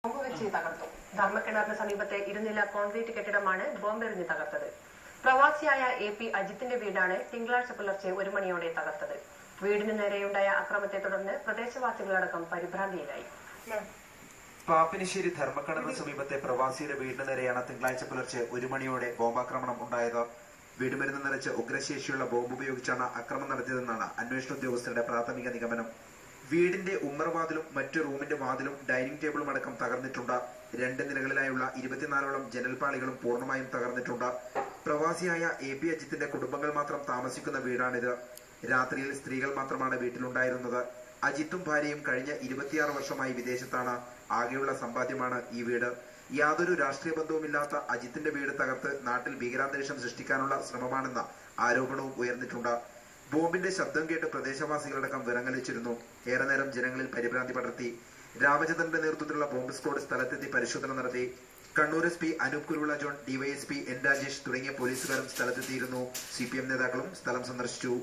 Bomb തകർത്തു. ധർമ്മക്കിണറിന് സമീപത്തെ ഇരുനില concrete കെട്ടിടമാണ് ബോംബെറിഞ്ഞ് തകർത്തത്. പ്രവാസിയായ AP അജിത്തിന്റെ വീടാണ് തിങ്കളാഴ്ച പുലർച്ചെ 1 മണിയോടെ തകർത്തത്. വീടിന് നേരെയുണ്ടായ അക്രമത്തെ തുടർന്ന് പ്രദേശവാസികളടക്കം പരിഭ്രാന്തിയിലായി. പാപ്പിനിശ്ശേരി ധർമ്മക്കിണറിന് സമീപത്തെ പ്രവാസിയുടെ വീടിന് നേരെയാണ് തിങ്കളാഴ്ച പുലർച്ചെ 1 മണിയോടെ ബോംബാക്രമണം ഉണ്ടായത്. വീടുമരുന്ന് നിറച്ച് ഉഗ്രശേഷിയുള്ള ബോംബ് ഉപയോഗിച്ചാണ് അക്രമം നടത്തിയതെന്നാണ് അന്വേഷണ ഉദ്യോഗസ്ഥരുടെ പ്രാഥമിക നിഗമനം. വീടിന്റെ ഉമ്മറവാതിലും മറ്റു റൂമിന്റെ വാതിലും ഡൈനിങ് ടേബിളും അടക്കം തകർന്നിട്ടുണ്ട്. 2 നിലകളിലായുള്ള 24ഓളം ജനൽപാളികളും പൂർണ്ണമായും തകർന്നിട്ടുണ്ട്. പ്രവാസിയായ AP അജിത്തിന്റെ കുടുംബങ്ങൾ മാത്രം താമസിക്കുന്ന വീടാണിത്. രാത്രിയിൽ സ്ത്രീകൾ മാത്രമാണ് വീട്ടിലുണ്ടായിരുന്നത്. അജിത്തും ഭാര്യയും കഴിഞ്ഞ 26 വർഷമായി വിദേശത്താണ്. ആകെയുള്ള സമ്പാദ്യമാണ് ഈ വീട്. യാതൊരു രാഷ്ട്രീയ ബന്ധവുമില്ലാത്ത അജിത്തിന്റെ വീട് തകർത്ത് നാട്ടിൽ ഭീകരാന്തരീക്ഷം സൃഷ്ടിക്കാനുള്ള ശ്രമമാണെന്ന ആരോപണവും ഉയർന്നിട്ടുണ്ട്. ബോംബിന്റെ ശബ്ദം കേട്ട് പ്രദേശവാസികളടക്കം വിറങ്ങലിച്ചിരുന്നു. ഏറെ നേരം ജനങ്ങളിൽ പരിഭ്രാന്തി പടർത്തി. രാമചന്ദ്രന്റെ നേതൃത്വത്തിലുള്ള ബോംബ് സ്ക്വാഡ് സ്ഥലത്തെത്തി പരിശോധന നടത്തി. Kannur SP Anoop Kuruvila John, DYSP N Rajesh തുടങ്ങിയ പോലീസുകാരും സ്ഥലത്തെത്തിയിരുന്നു. CPM നേതാക്കളും സ്ഥലം സന്ദർശിച്ചു.